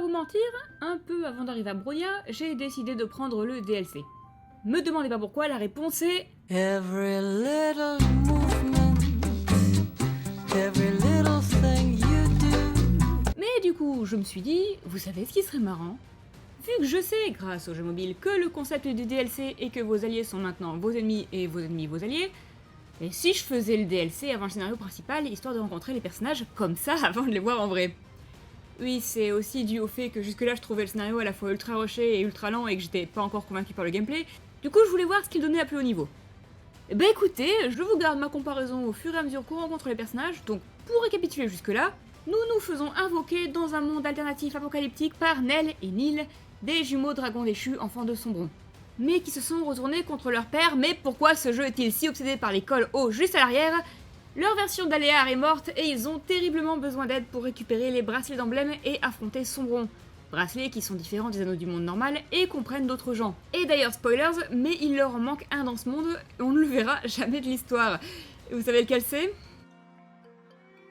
vous mentir, un peu avant d'arriver à Bronia, j'ai décidé de prendre le DLC. Me demandez pas pourquoi, la réponse est... Every little movement, every little thing you do. Mais du coup, je me suis dit, vous savez ce qui serait marrant? Vu que je sais, grâce au jeu mobile, que le concept du DLC est que vos alliés sont maintenant vos ennemis et vos ennemis vos alliés, et si je faisais le DLC avant le scénario principal, histoire de rencontrer les personnages comme ça avant de les voir en vrai. Oui, c'est aussi dû au fait que jusque-là je trouvais le scénario à la fois ultra rushé et ultra lent et que j'étais pas encore convaincu par le gameplay, du coup je voulais voir ce qu'il donnait à plus haut niveau. Bah écoutez, je vous garde ma comparaison au fur et à mesure qu'on rencontre les personnages, donc pour récapituler jusque-là, nous nous faisons invoquer dans un monde alternatif apocalyptique par Nell et Neil, des jumeaux dragons déchus enfants de Sombron, mais qui se sont retournés contre leur père. Mais pourquoi ce jeu est-il si obsédé par les cols hauts juste à l'arrière? Leur version d'Aléar est morte et ils ont terriblement besoin d'aide pour récupérer les bracelets d'emblème et affronter Sombron. Bracelets qui sont différents des anneaux du monde normal et comprennent d'autres gens. Et d'ailleurs, spoilers, mais il leur en manque un dans ce monde, et on ne le verra jamais de l'histoire. Et vous savez lequel c'est?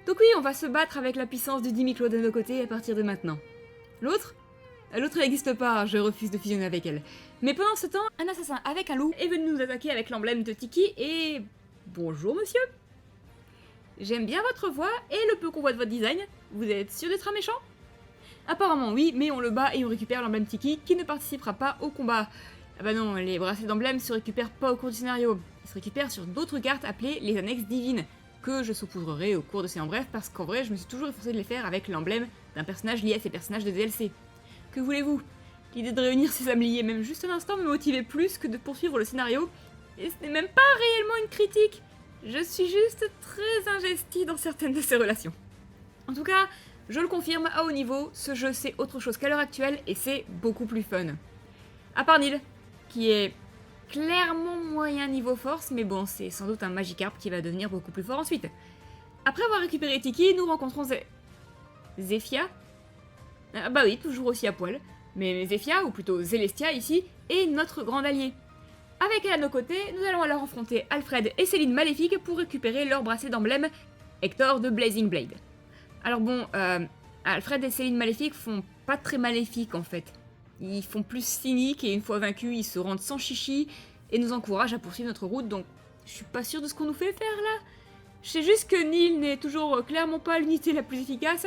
Donc oui, on va se battre avec la puissance du Demi-Claude de nos côtés à partir de maintenant. L'autre n'existe pas, je refuse de fusionner avec elle. Mais pendant ce temps, un assassin avec un loup est venu nous attaquer avec l'emblème de Tiki et... Bonjour monsieur. J'aime bien votre voix et le peu qu'on voit de votre design. Vous êtes sûr d'être un méchant? Apparemment oui, mais on le bat et on récupère l'emblème Tiki qui ne participera pas au combat. Ah bah non, les bracelets d'emblème se récupèrent pas au cours du scénario. Ils se récupèrent sur d'autres cartes appelées les annexes divines, que je saupoudrerai au cours de ces en bref parce qu'en vrai je me suis toujours efforcé de les faire avec l'emblème d'un personnage lié à ces personnages de DLC. Que voulez-vous? L'idée de réunir ces âmes liées même juste un instant me motivait plus que de poursuivre le scénario, et ce n'est même pas réellement une critique. Je suis juste très investie dans certaines de ces relations. En tout cas, je le confirme, à haut niveau, ce jeu c'est autre chose qu'à l'heure actuelle et c'est beaucoup plus fun. À part Neil, qui est clairement moyen niveau force, mais bon, c'est sans doute un Magikarp qui va devenir beaucoup plus fort ensuite. Après avoir récupéré Tiki, nous rencontrons Zefia. Ah bah oui, toujours aussi à poil. Mais Zefia, ou plutôt Zelestia ici, est notre grande alliée. Avec elle à nos côtés, nous allons alors affronter Alfred et Céline Maléfique pour récupérer leur bracelet d'emblème Hector de Blazing Blade. Alors bon, Alfred et Céline Maléfique font pas très maléfiques en fait. Ils font plus cyniques et une fois vaincus, ils se rendent sans chichi et nous encouragent à poursuivre notre route, donc je suis pas sûre de ce qu'on nous fait faire là. Je sais juste que Neil n'est toujours clairement pas l'unité la plus efficace,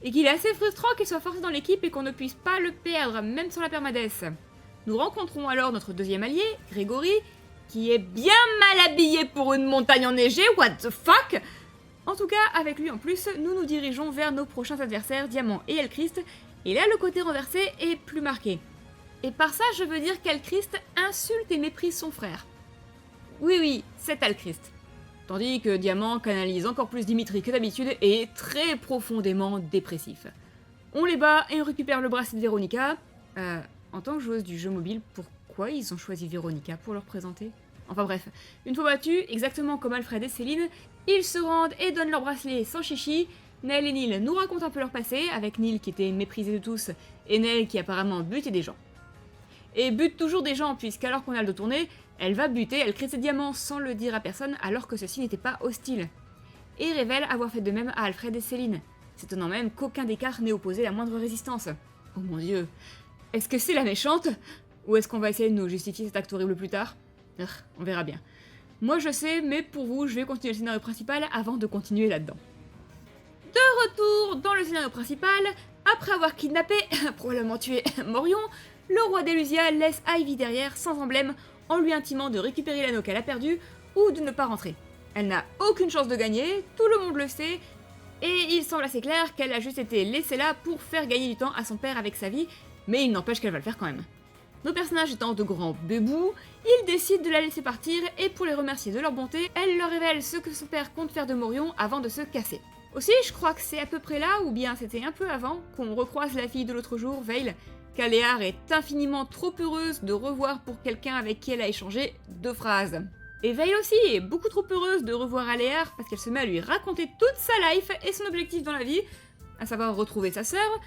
et qu'il est assez frustrant qu'il soit forcé dans l'équipe et qu'on ne puisse pas le perdre, même sans la permadesse. Nous rencontrons alors notre deuxième allié, Grégory, qui est bien mal habillé pour une montagne enneigée, what the fuck? En tout cas, avec lui en plus, nous nous dirigeons vers nos prochains adversaires, Diamant et Elchrist, et là le côté renversé est plus marqué. Et par ça, je veux dire qu'Elchrist insulte et méprise son frère. Oui, c'est Elchrist. Tandis que Diamant canalise encore plus Dimitri que d'habitude et est très profondément dépressif. On les bat et on récupère le bracelet de Véronica. En tant que joueuse du jeu mobile, pourquoi ils ont choisi Véronica pour leur présenter? Enfin bref, une fois battus, exactement comme Alfred et Céline, ils se rendent et donnent leur bracelet sans chichi. Nell et Neil nous racontent un peu leur passé, avec Neil qui était méprisé de tous et Nell qui apparemment butait des gens. Et bute toujours des gens, puisqu'alors qu'on a le dos tourné, elle va buter Elchrist et Diamant sans le dire à personne alors que ceux-ci n'étaient pas hostiles. Et révèle avoir fait de même à Alfred et Céline, s'étonnant même qu'aucun des quatre n'ait opposé la moindre résistance. Oh mon dieu, est-ce que c'est la méchante? Ou est-ce qu'on va essayer de nous justifier cet acte horrible plus tard? On verra bien. Moi je sais, mais pour vous, je vais continuer le scénario principal avant de continuer là-dedans. De retour dans le scénario principal, après avoir kidnappé, probablement tué Morion, le roi d'Elusia laisse Ivy derrière sans emblème en lui intimant de récupérer l'anneau qu'elle a perdu ou de ne pas rentrer. Elle n'a aucune chance de gagner, tout le monde le sait, et il semble assez clair qu'elle a juste été laissée là pour faire gagner du temps à son père avec sa vie, mais il n'empêche qu'elle va le faire quand même. Nos personnages étant de grands bébous, ils décident de la laisser partir et pour les remercier de leur bonté, elle leur révèle ce que son père compte faire de Morion avant de se casser. Aussi, je crois que c'est à peu près là, ou bien c'était un peu avant, qu'on recroise la fille de l'autre jour, Veil, qu'Aléar est infiniment trop heureuse de revoir pour quelqu'un avec qui elle a échangé 2 phrases. Et Veil aussi est beaucoup trop heureuse de revoir Aléar parce qu'elle se met à lui raconter toute sa life et son objectif dans la vie, à savoir retrouver sa sœur,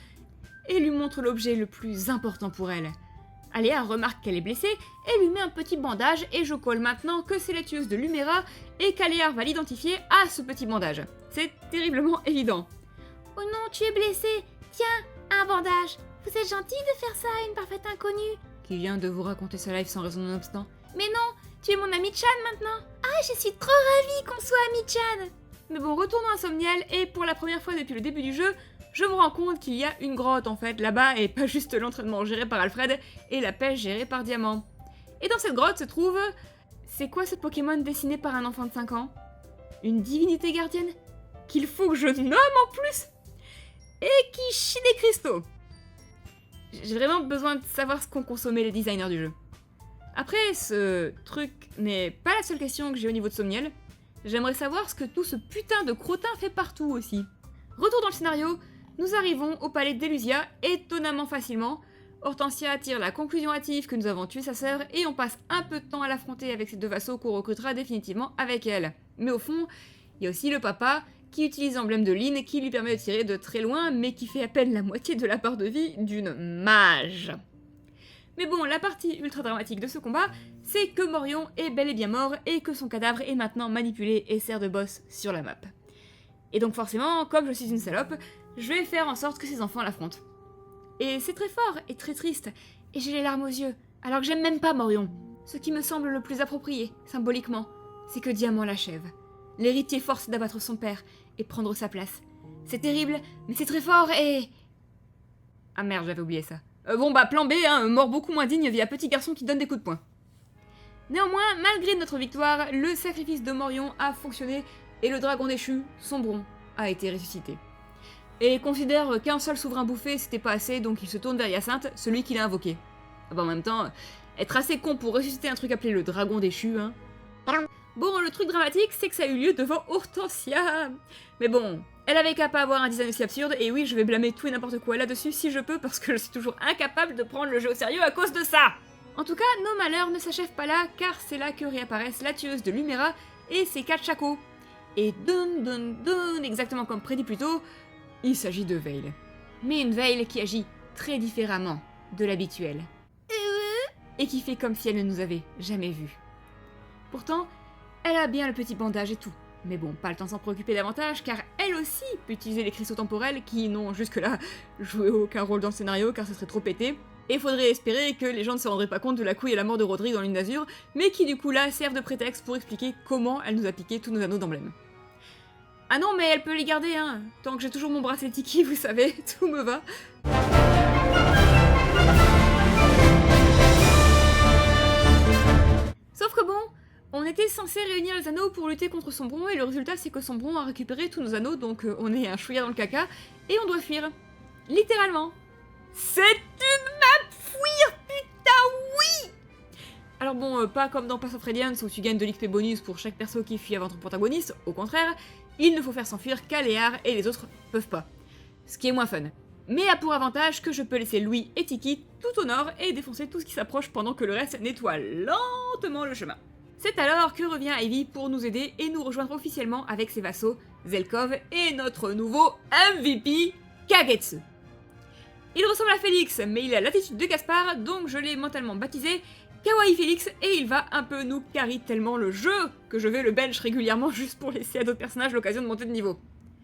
et lui montre l'objet le plus important pour elle. Aléar remarque qu'elle est blessée et lui met un petit bandage et je colle maintenant que c'est la tueuse de Lumera et qu'Aléar va l'identifier à ce petit bandage. C'est terriblement évident. Oh non, tu es blessée. Tiens, un bandage. Vous êtes gentil de faire ça à une parfaite inconnue. Qui vient de vous raconter sa life sans raison nonobstant. Mais non, tu es mon ami Chan maintenant. Ah, je suis trop ravie qu'on soit amis Chan. Mais bon, retournons à Somniel, et pour la première fois depuis le début du jeu, je me rends compte qu'il y a une grotte en fait là-bas, et pas juste l'entraînement géré par Alfred et la pêche gérée par Diamant. Et dans cette grotte se trouve... C'est quoi ce Pokémon dessiné par un enfant de 5 ans? Une divinité gardienne? Qu'il faut que je nomme en plus? Et qui chie des cristaux. J'ai vraiment besoin de savoir ce qu'ont consommé les designers du jeu. Après, ce truc n'est pas la seule question que j'ai au niveau de Somniel. J'aimerais savoir ce que tout ce putain de crottin fait partout aussi. Retour dans le scénario, nous arrivons au palais d'Elusia étonnamment facilement. Hortensia tire la conclusion hâtive que nous avons tué sa sœur et on passe un peu de temps à l'affronter avec ses 2 vassaux qu'on recrutera définitivement avec elle. Mais au fond, il y a aussi le papa qui utilise l'emblème de Lynn qui lui permet de tirer de très loin mais qui fait à peine la moitié de la barre de vie d'une mage. Mais bon, la partie ultra dramatique de ce combat, c'est que Morion est bel et bien mort et que son cadavre est maintenant manipulé et sert de boss sur la map. Et donc forcément, comme je suis une salope, je vais faire en sorte que ses enfants l'affrontent. Et c'est très fort et très triste, et j'ai les larmes aux yeux, alors que j'aime même pas Morion. Ce qui me semble le plus approprié, symboliquement, c'est que Diamant l'achève. L'héritier force d'abattre son père et prendre sa place. C'est terrible, mais c'est très fort et... Ah merde, j'avais oublié ça. Bon bah plan B, hein, mort beaucoup moins digne via petit garçon qui donne des coups de poing. Néanmoins, malgré notre victoire, le sacrifice de Morion a fonctionné et le dragon déchu, Sombron, a été ressuscité. Et considère qu'un seul souverain bouffé c'était pas assez, donc il se tourne vers Hyacinthe, celui qu'il a invoqué. Ah bah en même temps, être assez con pour ressusciter un truc appelé le dragon déchu, hein. Bon, le truc dramatique, c'est que ça a eu lieu devant Hortensia. Mais bon, elle avait qu'à pas avoir un design aussi absurde, et oui, je vais blâmer tout et n'importe quoi là-dessus si je peux, parce que je suis toujours incapable de prendre le jeu au sérieux à cause de ça. En tout cas, nos malheurs ne s'achèvent pas là, car c'est là que réapparaissent la tueuse de Lumera et ses 4 chacos. Et exactement comme prédit plus tôt, il s'agit de Veil. Mais une Veil qui agit très différemment de l'habituel. Et qui fait comme si elle ne nous avait jamais vus. Pourtant, elle a bien le petit bandage et tout. Mais bon, pas le temps de s'en préoccuper davantage, car elle aussi peut utiliser les cristaux temporels qui n'ont jusque-là joué aucun rôle dans le scénario, car ce serait trop pété. Et faudrait espérer que les gens ne se rendraient pas compte de la couille et la mort de Rodrigue dans Lune d'Azur, mais qui du coup là servent de prétexte pour expliquer comment elle nous a piqué tous nos anneaux d'emblème. Ah non, mais elle peut les garder, hein. Tant que j'ai toujours mon bracelet Tiki, vous savez, tout me va. Sauf que bon, on était censé réunir les anneaux pour lutter contre Sombron, et le résultat c'est que Sombron a récupéré tous nos anneaux, donc on est un chouïa dans le caca, et on doit fuir. Littéralement. C'est une map fuir, putain oui. Alors bon, pas comme dans Path of Radiance où tu gagnes de l'XP bonus pour chaque perso qui fuit avant ton protagoniste, au contraire, il ne faut faire s'enfuir qu'à Léar et les autres peuvent pas. Ce qui est moins fun. Mais a pour avantage que je peux laisser Louis et Tiki tout au nord et défoncer tout ce qui s'approche pendant que le reste nettoie lentement le chemin. C'est alors que revient Ivy pour nous aider et nous rejoindre officiellement avec ses vassaux, Zelkov et notre nouveau MVP, Kagetsu. Il ressemble à Félix, mais il a l'attitude de Gaspard, donc je l'ai mentalement baptisé Kawaii Félix, et il va un peu nous carry tellement le jeu que je vais le bench régulièrement juste pour laisser à d'autres personnages l'occasion de monter de niveau.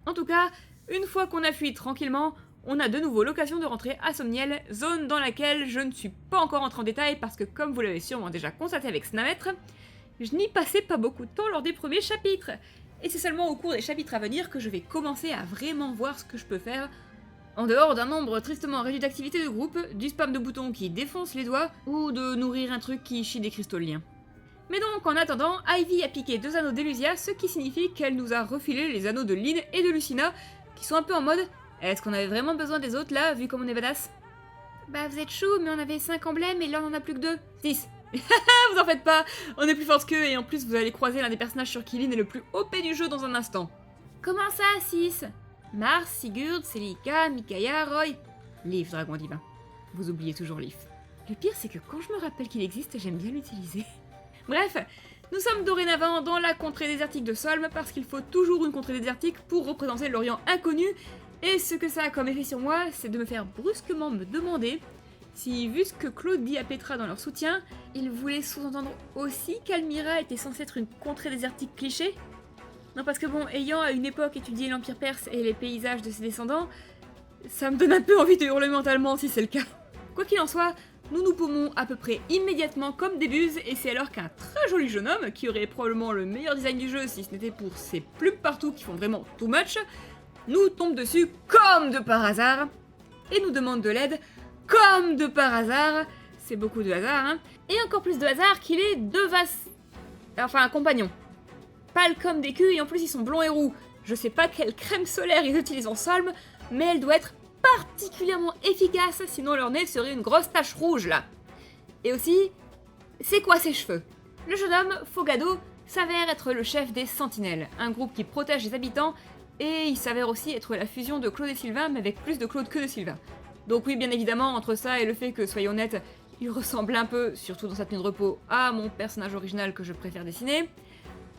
En tout cas, une fois qu'on a fui tranquillement, on a de nouveau l'occasion de rentrer à Somniel, zone dans laquelle je ne suis pas encore entrée en détail parce que comme vous l'avez sûrement déjà constaté avec Snamètre, je n'y passais pas beaucoup de temps lors des premiers chapitres. Et c'est seulement au cours des chapitres à venir que je vais commencer à vraiment voir ce que je peux faire en dehors d'un nombre tristement réduit d'activités de groupe, du spam de boutons qui défonce les doigts, ou de nourrir un truc qui chie des cristaux liens. Mais donc, en attendant, Ivy a piqué 2 anneaux d'Elusia, ce qui signifie qu'elle nous a refilé les anneaux de Lynn et de Lucina, qui sont un peu en mode « Est-ce qu'on avait vraiment besoin des autres là, vu comme on est badass ?» Bah vous êtes chou, mais on avait 5 emblèmes et là on en a plus que 2. 6. Vous en faites pas, on est plus forte qu'eux et en plus vous allez croiser l'un des personnages sur qui Lynn est le plus OP du jeu dans un instant. Comment ça, 6 ? Mars, Sigurd, Celica, Micaiah, Roy... Leaf, dragon divin. Vous oubliez toujours Leaf. Le pire, c'est que quand je me rappelle qu'il existe, j'aime bien l'utiliser. Bref, nous sommes dorénavant dans la contrée désertique de Solm, parce qu'il faut toujours une contrée désertique pour représenter l'Orient inconnu, et ce que ça a comme effet sur moi, c'est de me faire brusquement me demander si, vu ce que Claude dit à Petra dans leur soutien, il voulait sous-entendre aussi qu'Almira était censée être une contrée désertique cliché. Non, parce que bon, ayant à une époque étudié l'Empire perse et les paysages de ses descendants, Ça me donne un peu envie de hurler mentalement si c'est le cas. Quoi qu'il en soit, nous nous paumons à peu près immédiatement comme des buses, et c'est alors qu'un très joli jeune homme, qui aurait probablement le meilleur design du jeu si ce n'était pour ses plumes partout qui font vraiment too much, nous tombe dessus comme de par hasard, et nous demande de l'aide comme de par hasard. C'est beaucoup de hasard, hein. Et encore plus de hasard qu'il est enfin un compagnon. Pâle comme des culs, et en plus ils sont blonds et roux. Je sais pas quelle crème solaire ils utilisent en Solm, mais elle doit être particulièrement efficace, sinon leur nez serait une grosse tache rouge là. Et aussi, c'est quoi ces cheveux? Le jeune homme, Fogado, s'avère être le chef des Sentinelles, un groupe qui protège les habitants, et il s'avère aussi être la fusion de Claude et Sylvain, mais avec plus de Claude que de Sylvain. Donc oui, bien évidemment, entre ça et le fait que, soyons honnêtes, il ressemble un peu, surtout dans sa tenue de repos, à mon personnage original que je préfère dessiner.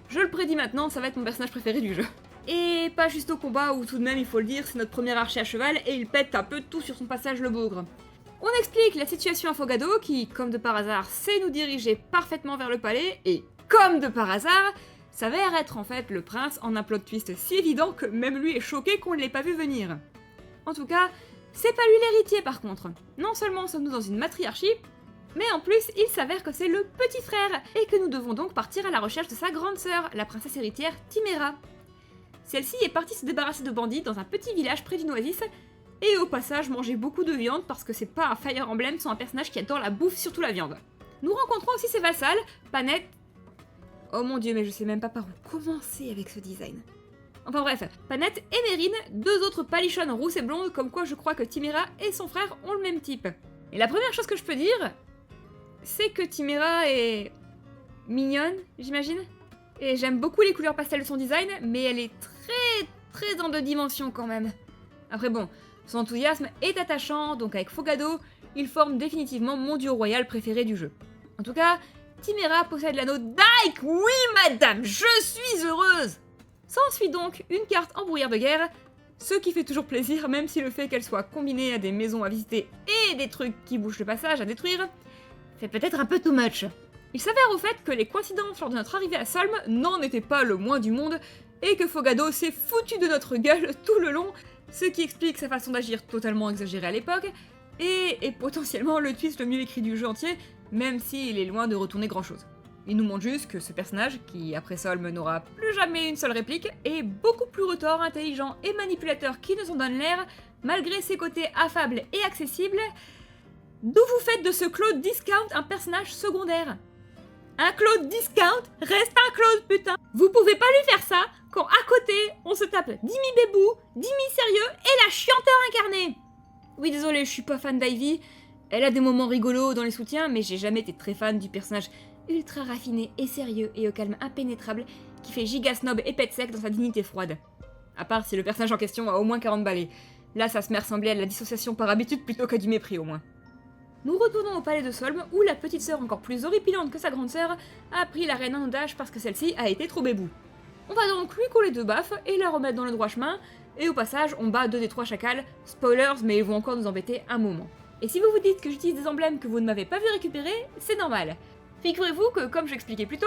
Je le prédis maintenant, ça va être mon personnage préféré du jeu. Et pas juste au combat où tout de même, il faut le dire, c'est notre premier archer à cheval et il pète un peu tout sur son passage le bougre. On explique la situation à Fogado qui, comme de par hasard, sait nous diriger parfaitement vers le palais et, comme de par hasard, s'avère être en fait le prince en un plot twist si évident que même lui est choqué qu'on ne l'ait pas vu venir. En tout cas, c'est pas lui l'héritier par contre. Non seulement sommes-nous dans une matriarchie, mais en plus, il s'avère que c'est le petit frère, et que nous devons donc partir à la recherche de sa grande sœur, la princesse héritière Timéra. Celle-ci est partie se débarrasser de bandits dans un petit village près d'une oasis, et au passage manger beaucoup de viande parce que c'est pas un Fire Emblem sans un personnage qui adore la bouffe, surtout la viande. Nous rencontrons aussi ses vassals, Panette... Oh mon dieu, mais je sais même pas par où commencer avec ce design. Enfin bref, Panette et Mérine, deux autres palichonnes rousses et blondes, comme quoi je crois que Timéra et son frère ont le même type. Et la première chose que je peux dire, c'est que Timéra est mignonne, j'imagine. Et j'aime beaucoup les couleurs pastel de son design, mais elle est très en deux dimensions quand même. Après bon, son enthousiasme est attachant, donc avec Fogado, il forme définitivement mon duo royal préféré du jeu. En tout cas, Timéra possède l'anneau Dyke, oui madame, je suis heureuse! S'ensuit donc une carte en brouillard de guerre, ce qui fait toujours plaisir, même si le fait qu'elle soit combinée à des maisons à visiter et des trucs qui bouchent le passage à détruire, c'est peut-être un peu too much. Il s'avère au fait que les coïncidences lors de notre arrivée à Solm n'en étaient pas le moins du monde, et que Fogado s'est foutu de notre gueule tout le long, ce qui explique sa façon d'agir totalement exagérée à l'époque, et potentiellement le twist le mieux écrit du jeu entier, même s'il est loin de retourner grand chose. Il nous montre juste que ce personnage, qui après Solm n'aura plus jamais une seule réplique, est beaucoup plus retors, intelligent et manipulateur qu'il ne s'en donne l'air, malgré ses côtés affables et accessibles. D'où vous faites de ce Claude Discount un personnage secondaire? Un Claude Discount reste un Claude, putain! Vous pouvez pas lui faire ça quand à côté on se tape Dimmy Bébou, Dimmy Sérieux et la chianteur incarnée! Oui, désolé, je suis pas fan d'Ivy. Elle a des moments rigolos dans les soutiens, mais j'ai jamais été très fan du personnage ultra raffiné et sérieux et au calme impénétrable qui fait giga snob et pète sec dans sa dignité froide. À part si le personnage en question a au moins 40 balais. Là, ça se met à ressembler à de la dissociation par habitude plutôt qu'à du mépris au moins. Nous retournons au palais de Solm, où la petite sœur encore plus horripilante que sa grande sœur a pris la reine en otage parce que celle-ci a été trop bébou. On va donc lui coller 2 baffes et la remettre dans le droit chemin, et au passage, on bat 2 des 3 chacals. Spoilers, mais ils vont encore nous embêter un moment. Et si vous vous dites que j'utilise des emblèmes que vous ne m'avez pas vu récupérer, c'est normal. Figurez-vous que, comme je l'expliquais plus tôt,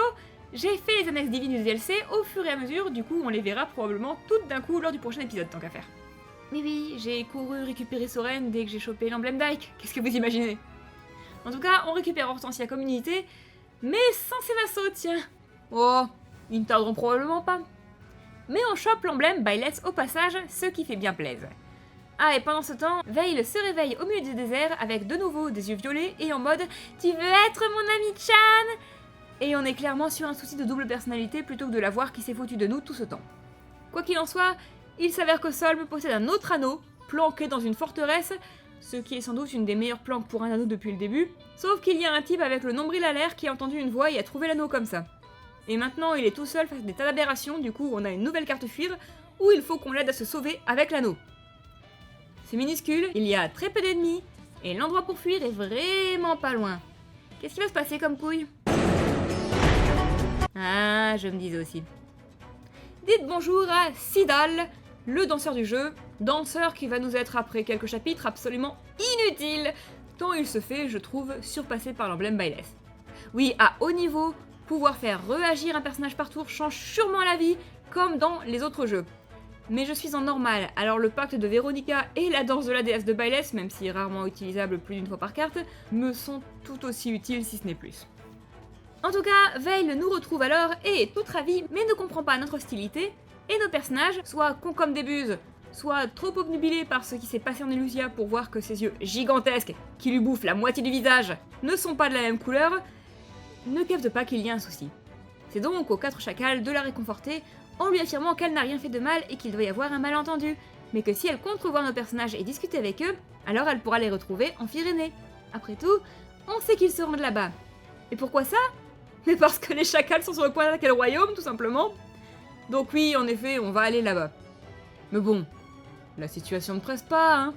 j'ai fait les annexes divines du DLC au fur et à mesure, du coup on les verra probablement toutes d'un coup lors du prochain épisode, tant qu'à faire. Oui, j'ai couru récupérer Soren dès que j'ai chopé l'emblème Dyke, qu'est-ce que vous imaginez? En tout cas, on récupère Hortensia comme unité, mais sans ses vassaux, tiens. Oh, ils ne tarderont probablement pas. Mais on chope l'emblème Byleth au passage, ce qui fait bien plaisir. Ah, et pendant ce temps, Veil se réveille au milieu du désert avec de nouveau des yeux violets et en mode « Tu veux être mon ami Chan ?» Et on est clairement sur un souci de double personnalité plutôt que de la voir qui s'est foutue de nous tout ce temps. Quoi qu'il en soit, il s'avère que Solm possède un autre anneau, planqué dans une forteresse, ce qui est sans doute une des meilleures planques pour un anneau depuis le début, sauf qu'il y a un type avec le nombril à l'air qui a entendu une voix et a trouvé l'anneau comme ça. Et maintenant il est tout seul face à des tas d'aberrations, du coup on a une nouvelle carte fuir où il faut qu'on l'aide à se sauver avec l'anneau. C'est minuscule, il y a très peu d'ennemis, et l'endroit pour fuir est vraiment pas loin. Qu'est-ce qui va se passer comme couille? Ah, je me disais aussi. Dites bonjour à Sidal, le danseur du jeu, danseur qui va nous être après quelques chapitres absolument inutile, tant il se fait, je trouve, surpasser par l'emblème Byleth. Oui, à haut niveau, pouvoir faire réagir un personnage par tour change sûrement la vie, comme dans les autres jeux. Mais je suis en normal, alors le pacte de Véronica et la danse de la déesse de Byleth, même si rarement utilisable plus d'une fois par carte, me sont tout aussi utiles si ce n'est plus. En tout cas, Veil nous retrouve alors et est tout ravi, mais ne comprend pas notre hostilité, et nos personnages, soit cons comme des buses, soit trop obnubilés par ce qui s'est passé en Elusia pour voir que ses yeux gigantesques, qui lui bouffent la moitié du visage, ne sont pas de la même couleur, ne captent pas qu'il y a un souci. C'est donc aux 4 chacals de la réconforter en lui affirmant qu'elle n'a rien fait de mal et qu'il doit y avoir un malentendu, mais que si elle compte revoir nos personnages et discuter avec eux, alors elle pourra les retrouver en Pyrénées. Après tout, on sait qu'ils se rendent là-bas. Et pourquoi ça? Mais parce que les chacals sont sur le point d'attaquer le royaume, tout simplement. Donc oui, en effet, on va aller là-bas. Mais bon, la situation ne presse pas, hein.